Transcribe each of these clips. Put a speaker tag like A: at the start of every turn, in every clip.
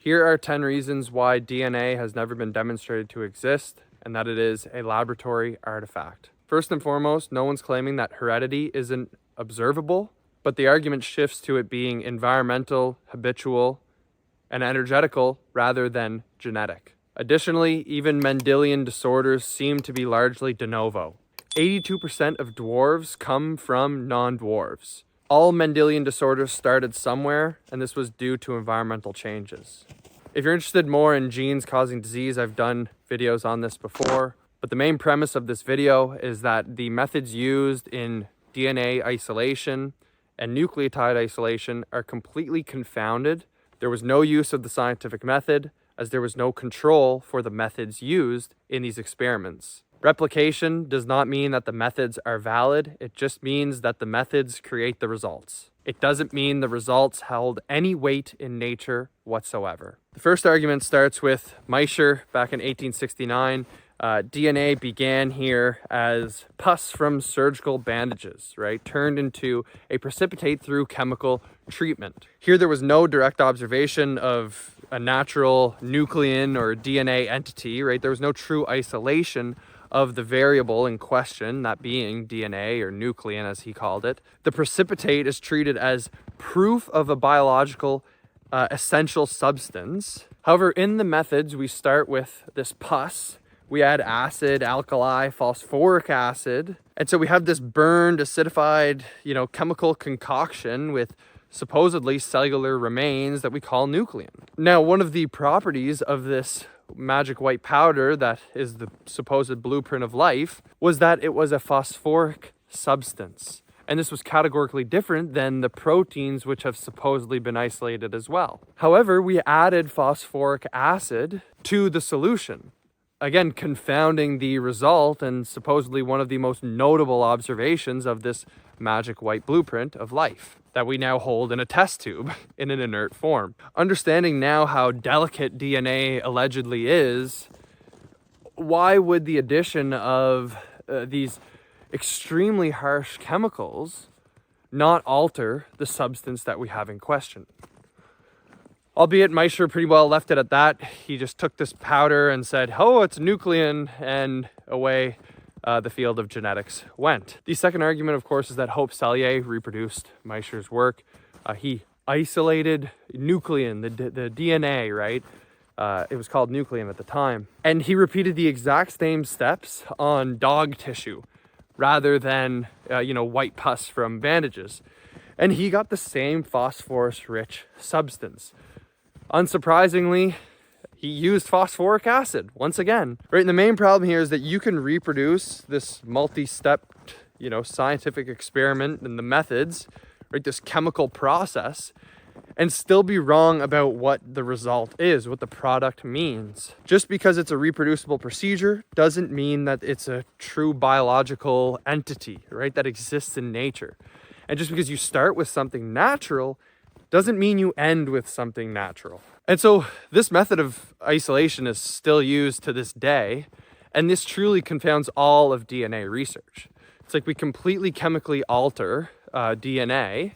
A: Here are 10 reasons why DNA has never been demonstrated to exist and that it is a laboratory artifact. First and foremost, no one's claiming that heredity isn't observable, but the argument shifts to it being environmental, habitual, and energetical rather than genetic. Additionally, even Mendelian disorders seem to be largely de novo. 82% of dwarves come from non-dwarves. All Mendelian disorders started somewhere, and this was due to environmental changes. If you're interested more in genes causing disease, I've done videos on this before, but the main premise of this video is that the methods used in DNA isolation and nucleotide isolation are completely confounded. There was no use of the scientific method, as there was no control for the methods used in these experiments. Replication does not mean that the methods are valid. It just means that the methods create the results. It doesn't mean the results held any weight in nature whatsoever. The first argument starts with Meischer back in 1869. DNA began here as pus from surgical bandages, right? Turned into a precipitate through chemical treatment. Here there was no direct observation of a natural nucleon or DNA entity, right? There was no true isolation of the variable in question, that being DNA or nucleon as he called it. The precipitate is treated as proof of a biological essential substance. However, in the methods, we start with this pus. We add acid, alkali, phosphoric acid. And so we have this burned, acidified, chemical concoction with supposedly cellular remains that we call nucleon. Now, one of the properties of this magic white powder that is the supposed blueprint of life was that it was a phosphoric substance. And this was categorically different than the proteins which have supposedly been isolated as well. However, we added phosphoric acid to the solution, again, confounding the result and supposedly one of the most notable observations of this magic white blueprint of life that we now hold in a test tube in an inert form. Understanding now how delicate DNA allegedly is, why would the addition of these extremely harsh chemicals not alter the substance that we have in question? Albeit Meischer pretty well left it at that. He just took this powder and said, oh, it's nucleon, and away the field of genetics went. The second argument, of course, is that Hope Sellier reproduced Meischer's work. He isolated nucleon, the DNA, right? It was called nucleon at the time. And he repeated the exact same steps on dog tissue rather than, white pus from bandages. And he got the same phosphorus-rich substance. Unsurprisingly, he used phosphoric acid once again, right? And the main problem here is that you can reproduce this multi-step, scientific experiment and the methods, right? This chemical process, and still be wrong about what the result is, what the product means. Just because it's a reproducible procedure doesn't mean that it's a true biological entity, right? That exists in nature. And just because you start with something natural doesn't mean you end with something natural. And so this method of isolation is still used to this day, and this truly confounds all of DNA research. It's like we completely chemically alter DNA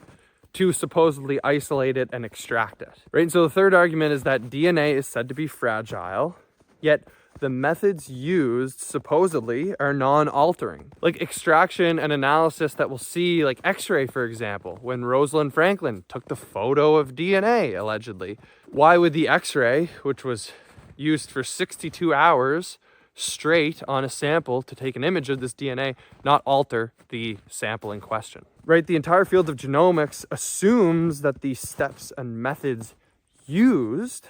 A: to supposedly isolate it and extract it, right? And so the third argument is that DNA is said to be fragile, yet the methods used supposedly are non-altering, like extraction and analysis that we'll see, like X-ray, for example, when Rosalind Franklin took the photo of DNA, allegedly. Why would the X-ray, which was used for 62 hours straight on a sample to take an image of this DNA, not alter the sample in question? Right, the entire field of genomics assumes that the steps and methods used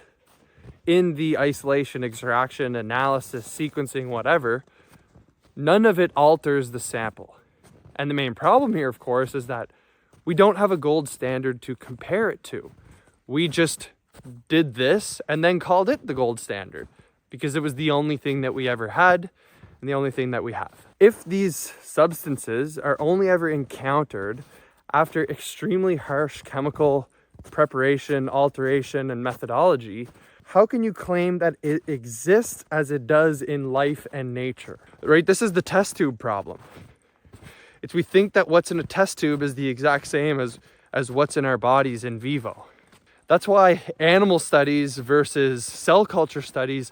A: in the isolation, extraction, analysis, sequencing, whatever, none of it alters the sample. And the main problem here, of course, is that we don't have a gold standard to compare it to. We just did this and then called it the gold standard because it was the only thing that we ever had and the only thing that we have. If these substances are only ever encountered after extremely harsh chemical preparation, alteration, and methodology, how can you claim that it exists as it does in life and nature? Right? This is the test tube problem. It's we think that what's in a test tube is the exact same as what's in our bodies in vivo. That's why animal studies versus cell culture studies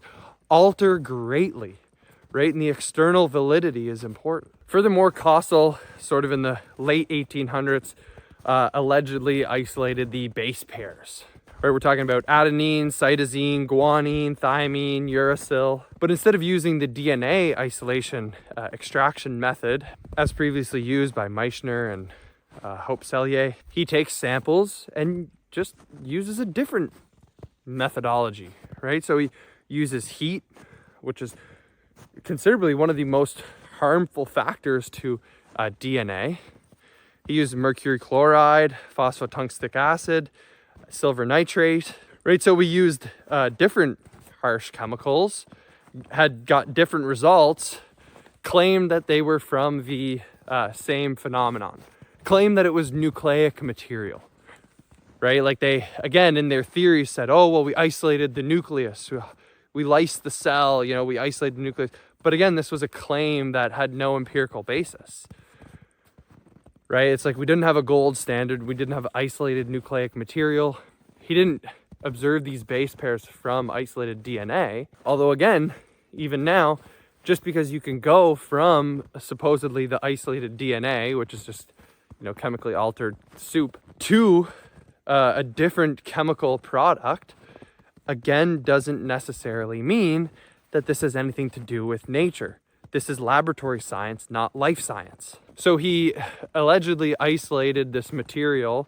A: alter greatly, right? And the external validity is important. Furthermore, Kossel, sort of in the late 1800s, allegedly isolated the base pairs. Right, we're talking about adenine, cytosine, guanine, thymine, uracil. But instead of using the DNA isolation extraction method, as previously used by Meichner and Hope Sellier, he takes samples and just uses a different methodology, right? So he uses heat, which is considerably one of the most harmful factors to DNA. He used mercury chloride, phosphotungstic acid, silver nitrate, right? So we used different harsh chemicals, had got different results, claimed that they were from the same phenomenon, claimed that it was nucleic material, right? Like they, again, in their theory said, oh, well, we isolated the nucleus, we lysed the cell, you know, we isolated the nucleus. But again, this was a claim that had no empirical basis, right? It's like we didn't have a gold standard. We didn't have isolated nucleic material. He didn't observe these base pairs from isolated DNA. Although again, even now, just because you can go from supposedly the isolated DNA, which is just, you know, chemically altered soup, to a different chemical product, again, doesn't necessarily mean that this has anything to do with nature. This is laboratory science, not life science. So he allegedly isolated this material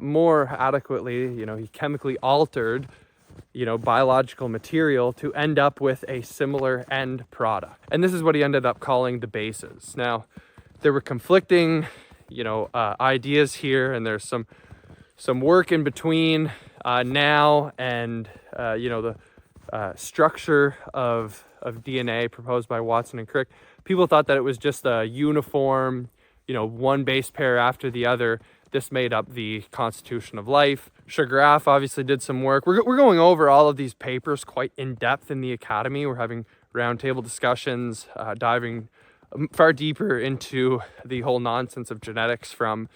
A: more adequately. You know, he chemically altered, you know, biological material to end up with a similar end product. And this is what he ended up calling the bases. Now, there were conflicting, you know, ideas here, and there's some work in between now and, you know, the structure of DNA proposed by Watson and Crick. People thought that it was just a uniform, you know, one base pair after the other. This made up the constitution of life. Sugaraf obviously did some work. We're going over all of these papers quite in depth in the academy. We're having roundtable discussions, diving far deeper into the whole nonsense of genetics from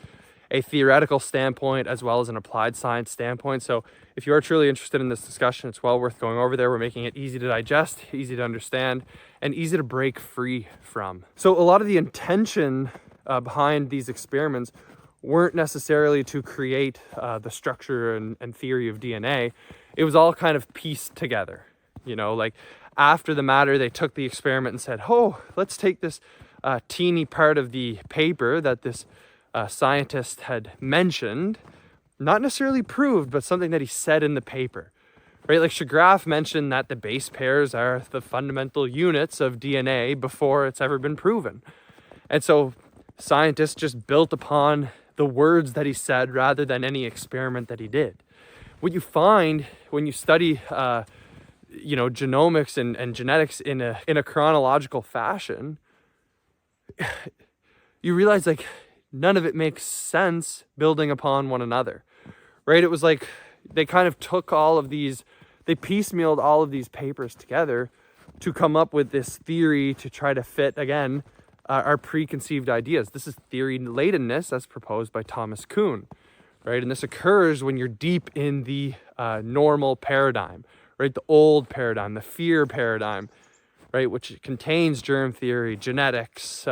A: a theoretical standpoint as well as an applied science standpoint. So if you are truly interested in this discussion, it's well worth going over there. We're making it easy to digest, easy to understand, and easy to break free from. So a lot of the intention behind these experiments weren't necessarily to create the structure and theory of DNA. It was all kind of pieced together. You know, like after the matter, they took the experiment and said, oh, let's take this teeny part of the paper that this scientist had mentioned, not necessarily proved, but something that he said in the paper, right? Like Sugaraf mentioned that the base pairs are the fundamental units of DNA before it's ever been proven. And so scientists just built upon the words that he said rather than any experiment that he did. What you find when you study, you know, genomics and genetics in a chronological fashion, you realize like none of it makes sense building upon one another, right? It was like they kind of took all of these, they piecemealed all of these papers together to come up with this theory to try to fit, again, our preconceived ideas. This is theory ladenness as proposed by Thomas Kuhn, right? And this occurs when you're deep in the normal paradigm, right? The old paradigm, the fear paradigm, right? Which contains germ theory, genetics,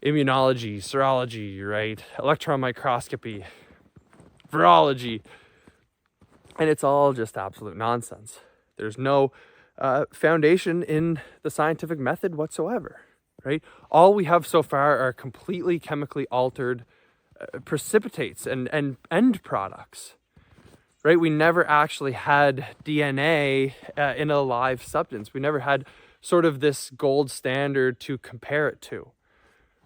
A: immunology, serology, right? Electron microscopy, virology. And it's all just absolute nonsense. There's no foundation in the scientific method whatsoever, right? All we have so far are completely chemically altered precipitates and end products, right? We never actually had DNA in a live substance. We never had sort of this gold standard to compare it to,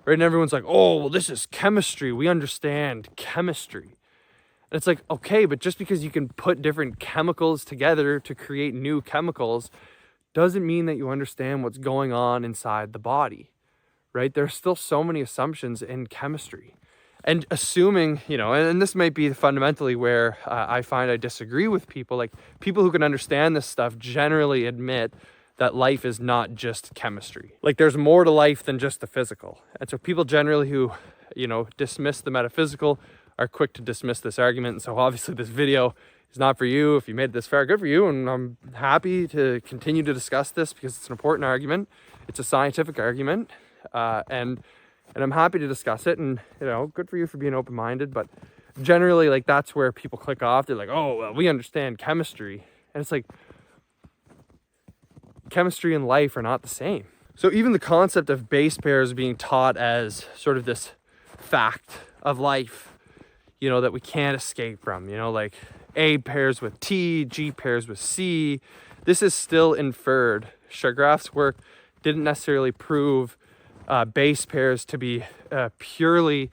A: right? And everyone's like, oh, well, this is chemistry. We understand chemistry. And it's like, okay, but just because you can put different chemicals together to create new chemicals doesn't mean that you understand what's going on inside the body, right? There's still so many assumptions in chemistry. And assuming, you know, and this might be fundamentally where I find I disagree with people, like people who can understand this stuff generally admit that life is not just chemistry. Like there's more to life than just the physical. And so people generally who, you know, dismiss the metaphysical are quick to dismiss this argument. And so obviously this video is not for you. If you made it this far, good for you. And I'm happy to continue to discuss this because it's an important argument. It's a scientific argument. And I'm happy to discuss it. And, good for you for being open-minded. But generally, like, that's where people click off. They're like, oh, well, we understand chemistry. And it's like, chemistry and life are not the same. So even the concept of base pairs being taught as sort of this fact of life, that we can't escape from, like A pairs with T, G pairs with C. This is still inferred. Chargraff's work didn't necessarily prove base pairs to be purely,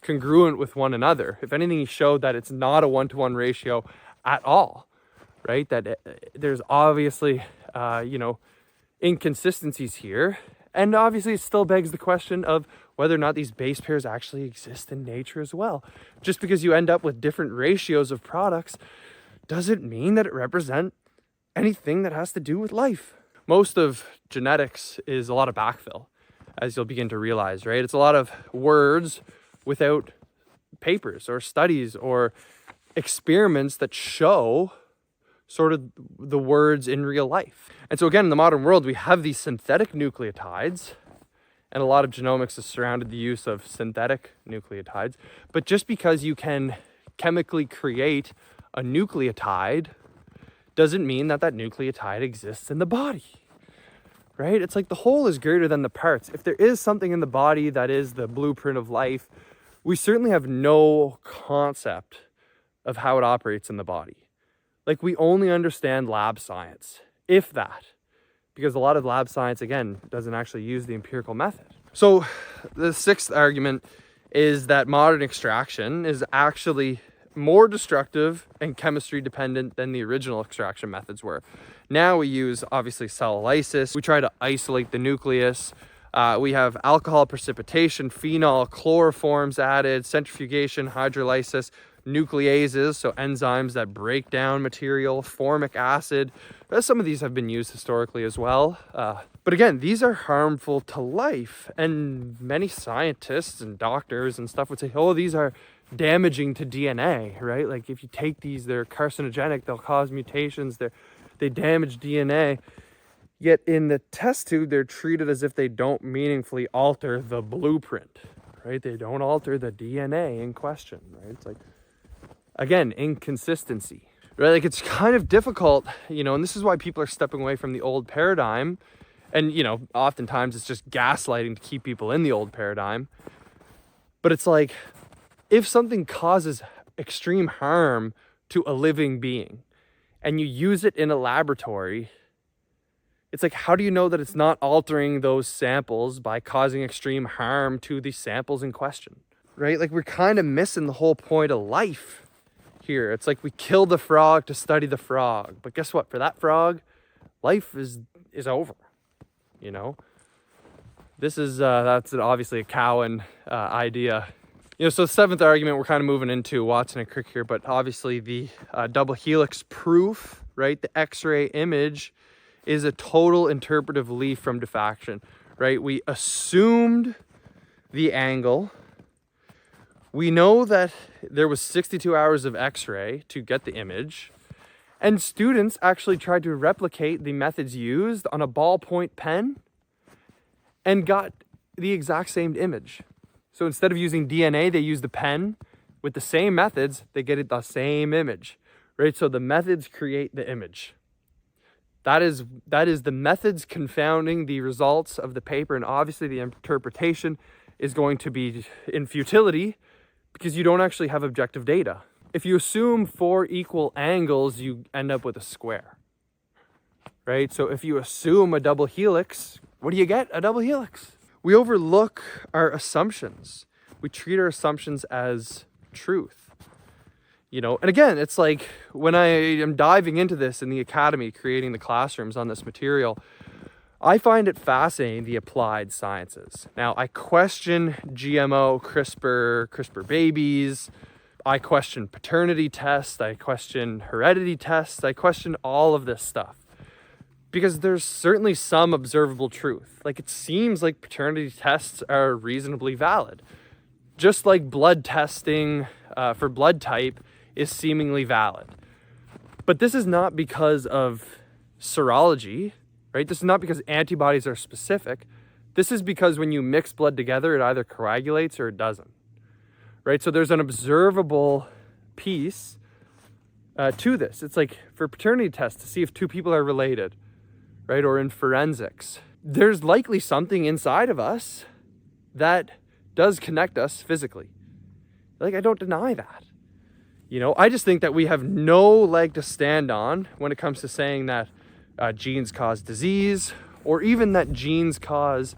A: congruent with one another. If anything, he showed that it's not a 1-to-1 ratio at all, right? That there's obviously, inconsistencies here. And obviously it still begs the question of whether or not these base pairs actually exist in nature as well. Just because you end up with different ratios of products doesn't mean that it represents anything that has to do with life. Most of genetics is a lot of backfill, as you'll begin to realize, right? It's a lot of words without papers or studies or experiments that show sort of the words in real life. And so again, in the modern world, we have these synthetic nucleotides, and a lot of genomics has surrounded the use of synthetic nucleotides. But just because you can chemically create a nucleotide doesn't mean that nucleotide exists in the body, right? It's like the whole is greater than the parts. If there is something in the body that is the blueprint of life, we certainly have no concept of how it operates in the body. Like, we only understand lab science, if that, because a lot of lab science, again, doesn't actually use the empirical method. So the sixth argument is that modern extraction is actually more destructive and chemistry dependent than the original extraction methods were. Now we use, obviously, cell lysis. We try to isolate the nucleus. We have alcohol precipitation, phenol, chloroforms added, centrifugation, hydrolysis, nucleases, so enzymes that break down material, formic acid. Some of these have been used historically as well. But again, these are harmful to life. And many scientists and doctors and stuff would say, oh, these are damaging to DNA, right? Like, if you take these, they're carcinogenic, they'll cause mutations, they damage DNA. Yet in the test tube, they're treated as if they don't meaningfully alter the blueprint, right? They don't alter the DNA in question, right? It's like, again, inconsistency, right? Like, it's kind of difficult, and this is why people are stepping away from the old paradigm. And, oftentimes it's just gaslighting to keep people in the old paradigm. But it's like, if something causes extreme harm to a living being and you use it in a laboratory, it's like, how do you know that it's not altering those samples by causing extreme harm to the samples in question, right? Like, we're kind of missing the whole point of life here. It's like we kill the frog to study the frog. But guess what? For that frog, life is over, This is, that's obviously a Cowan idea. So the seventh argument, we're kind of moving into Watson and Crick here, but obviously the double helix proof, right? The X-ray image is a total interpretive leap from diffraction, right? We assumed the angle. We know that there was 62 hours of X-ray to get the image, and students actually tried to replicate the methods used on a ballpoint pen and got the exact same image. So instead of using DNA, they used the pen. With the same methods, they get the same image, right? So the methods create the image. That is the methods confounding the results of the paper, and obviously the interpretation is going to be in futility because you don't actually have objective data. If you assume 4 equal angles, you end up with a square, right? So if you assume a double helix, what do you get? A double helix. We overlook our assumptions. We treat our assumptions as truth. And again, it's like when I am diving into this in the academy, creating the classrooms on this material, I find it fascinating, the applied sciences. Now, I question GMO, CRISPR babies. I question paternity tests. I question heredity tests. I question all of this stuff because there's certainly some observable truth. Like, it seems like paternity tests are reasonably valid. Just like blood testing for blood type is seemingly valid. But this is not because of serology, right? This is not because antibodies are specific. This is because when you mix blood together, it either coagulates or it doesn't, right? So there's an observable piece to this. It's like for paternity tests to see if two people are related, right? Or in forensics, there's likely something inside of us that does connect us physically. Like, I don't deny that. You know, I just think that we have no leg to stand on when it comes to saying that genes cause disease, or even that genes cause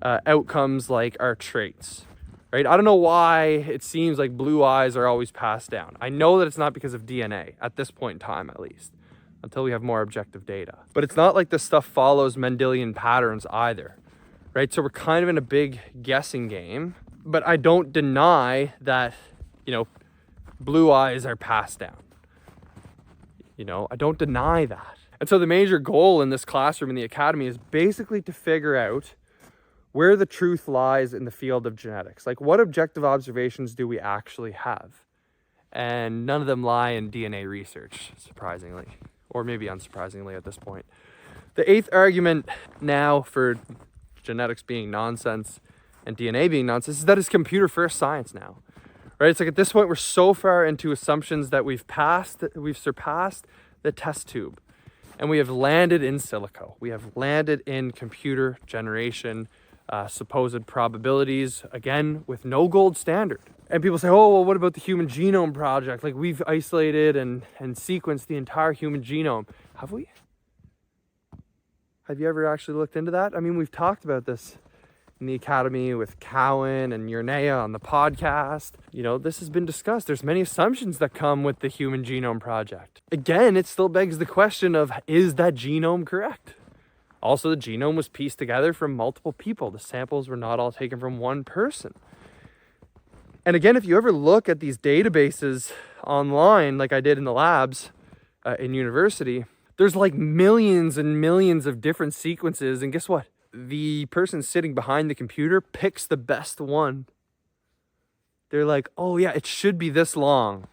A: outcomes like our traits, right? I don't know why it seems like blue eyes are always passed down. I know that it's not because of DNA, at this point in time at least, until we have more objective data. But it's not like this stuff follows Mendelian patterns either, right? So we're kind of in a big guessing game, but I don't deny that, you know, blue eyes are passed down. You know, I don't deny that. And so the major goal in this classroom in the academy is basically to figure out where the truth lies in the field of genetics. Like, what objective observations do we actually have? And none of them lie in DNA research, surprisingly, or maybe unsurprisingly at this point. The eighth argument now for genetics being nonsense and DNA being nonsense is that it's computer first science now. Right? It's like at this point, we're so far into assumptions that we've surpassed the test tube, and we have landed in silico. We have landed in computer generation, supposed probabilities, again, with no gold standard. And people say, oh, well, what about the Human Genome Project? Like, we've isolated and sequenced the entire human genome. Have we? Have you ever actually looked into that? I mean, we've talked about this in the academy with Cowan and Yernea on the podcast. You know, this has been discussed. There's many assumptions that come with the Human Genome Project. Again, it still begs the question of, is that genome correct? Also, the genome was pieced together from multiple people. The samples were not all taken from one person. And again, if you ever look at these databases online, like I did in the labs in university, there's like millions and millions of different sequences. And guess what? The person sitting behind the computer picks the best one. They're like, oh yeah, it should be this long,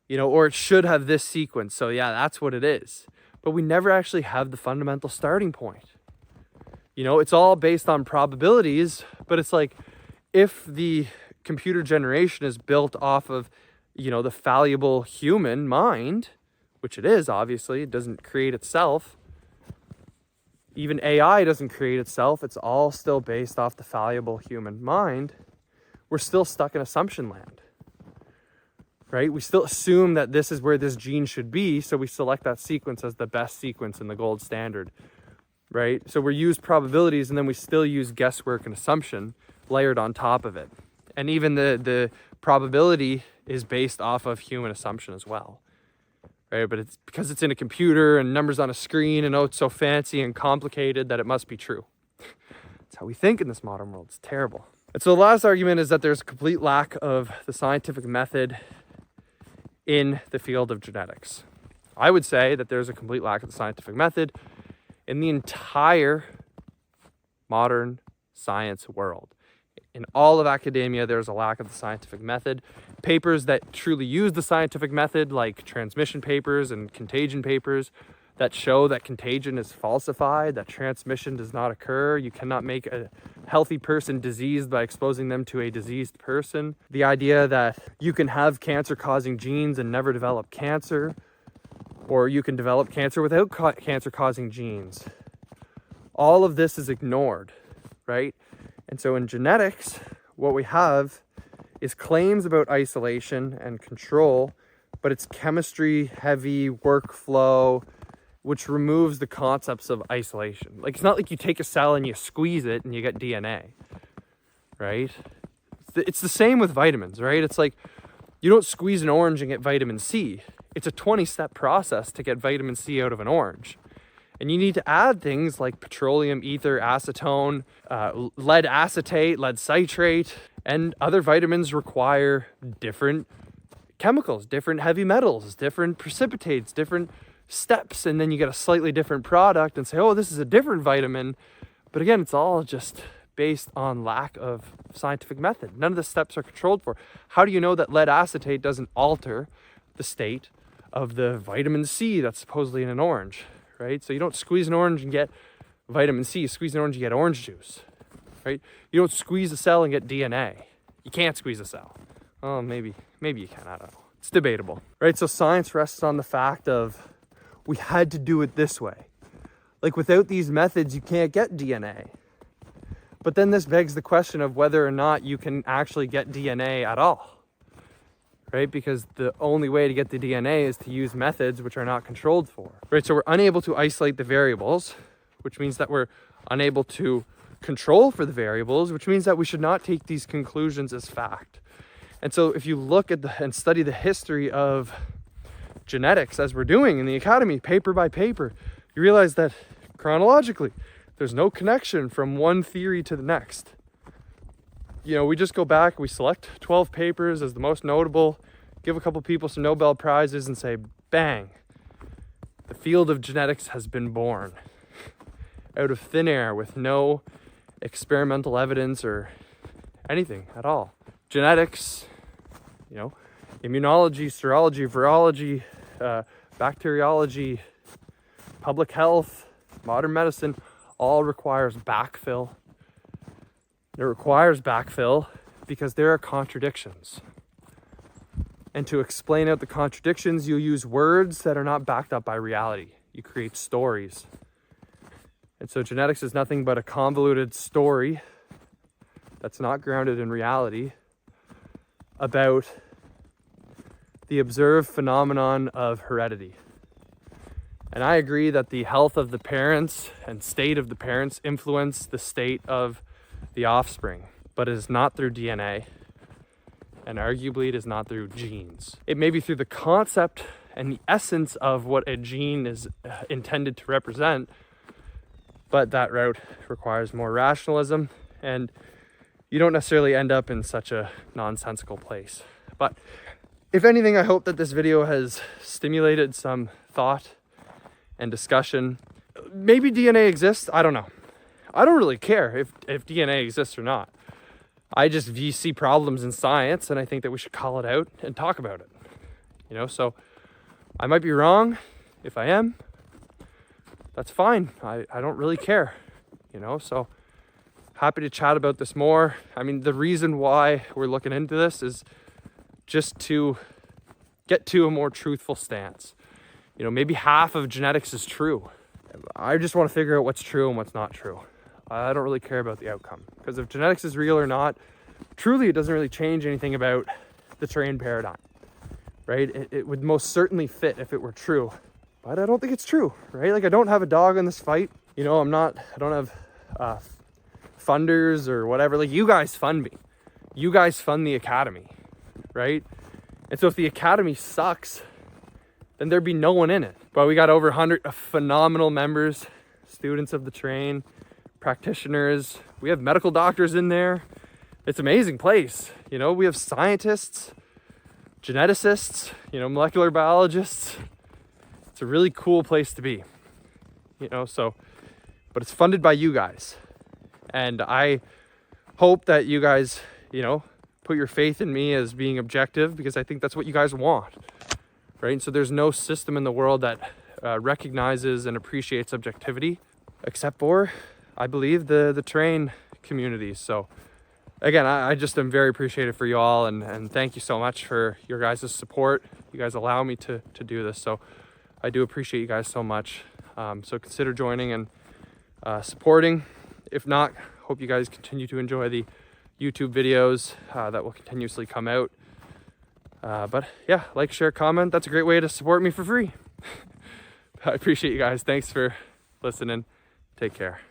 A: you know, or it should have this sequence. So yeah, that's what it is. But we never actually have the fundamental starting point. You know, it's all based on probabilities, but it's like, if the computer generation is built off of, you know, the fallible human mind, which it is, obviously, it doesn't create itself. Even AI doesn't create itself. It's all still based off the fallible human mind. We're still stuck in assumption land, right? We still assume that this is where this gene should be, so we select that sequence as the best sequence and the gold standard, right? So we use probabilities, and then we still use guesswork and assumption layered on top of it. And even the probability is based off of human assumption as well. Right? But it's because it's in a computer and numbers on a screen, and oh, it's so fancy and complicated that it must be true. That's how we think in this modern world. It's terrible. And so the last argument is that there's a complete lack of the scientific method in the field of genetics. I would say that there's a complete lack of the scientific method in the entire modern science world. In all of academia, there's a lack of the scientific method. Papers that truly use the scientific method, like transmission papers and contagion papers, that show that contagion is falsified, that transmission does not occur. You cannot make a healthy person diseased by exposing them to a diseased person. The idea that you can have cancer-causing genes and never develop cancer, or you can develop cancer without cancer-causing genes. All of this is ignored, right? And so in genetics, what we have is claims about isolation and control, but it's chemistry-heavy workflow, which removes the concepts of isolation. Like, it's not like you take a cell and you squeeze it and you get DNA, right? It's the same with vitamins, right? It's like, you don't squeeze an orange and get vitamin C. It's a 20-step process to get vitamin C out of an orange. And you need to add things like petroleum, ether, acetone, lead acetate, lead citrate, and other vitamins require different chemicals, different heavy metals, different precipitates, different steps, and then you get a slightly different product and say, oh, this is a different vitamin. But again, it's all just based on lack of scientific method. None of the steps are controlled for. How do you know that lead acetate doesn't alter the state of the vitamin C that's supposedly in an orange, right? So you don't squeeze an orange and get vitamin C. You squeeze an orange, you get orange juice, right? You don't squeeze a cell and get DNA. You can't squeeze a cell. Oh, maybe you can, I don't know. It's debatable, right? So science rests on the fact of we had to do it this way. Like without these methods, you can't get DNA. But then this begs the question of whether or not you can actually get DNA at all, right? Because the only way to get the DNA is to use methods which are not controlled for, right? So we're unable to isolate the variables, which means that we're unable to control for the variables, which means that we should not take these conclusions as fact. And so if you look at and study the history of genetics as we're doing in the academy, paper by paper, you realize that chronologically, there's no connection from one theory to the next. You know, we just go back, we select 12 papers as the most notable, give a couple people some Nobel Prizes and say, bang, the field of genetics has been born out of thin air with no experimental evidence or anything at all. Genetics, you know, immunology, serology, virology, bacteriology, public health, modern medicine, all requires backfill. It requires backfill because there are contradictions. And to explain out the contradictions, you use words that are not backed up by reality. You create stories. And so genetics is nothing but a convoluted story that's not grounded in reality about the observed phenomenon of heredity. And I agree that the health of the parents and state of the parents influence the state of the offspring, but it is not through DNA, and arguably it is not through genes. It may be through the concept and the essence of what a gene is intended to represent, but that route requires more rationalism, and you don't necessarily end up in such a nonsensical place. But if anything, I hope that this video has stimulated some thought and discussion. Maybe DNA exists, I don't know. I don't really care if DNA exists or not. I just see problems in science, and I think that we should call it out and talk about it. You know, so I might be wrong. If I am, that's fine. I don't really care, you know, so happy to chat about this more. I mean, the reason why we're looking into this is just to get to a more truthful stance. You know, maybe half of genetics is true. I just want to figure out what's true and what's not true. I don't really care about the outcome, because if genetics is real or not, truly it doesn't really change anything about the terrain paradigm, right? It would most certainly fit if it were true, but I don't think it's true, right? Like, I don't have a dog in this fight. You know, I don't have funders or whatever. Like, you guys fund me. You guys fund the academy, right? And so if the academy sucks, then there'd be no one in it. But we got over 100 phenomenal members, students of the train, practitioners. We have medical doctors in there. It's an amazing place. You know, we have scientists, geneticists, you know, molecular biologists. It's a really cool place to be, you know, so, but it's funded by you guys. And I hope that you guys, you know, put your faith in me as being objective, because I think that's what you guys want, right? And so there's no system in the world that recognizes and appreciates objectivity, except for, I believe, the train community. So again, I just am very appreciative for you all, and thank you so much for your guys' support. You guys allow me to do this, so I do appreciate you guys so much. So consider joining and supporting. If not, hope you guys continue to enjoy the YouTube videos that will continuously come out. But yeah, like, share, comment. That's a great way to support me for free. I appreciate you guys. Thanks for listening. Take care.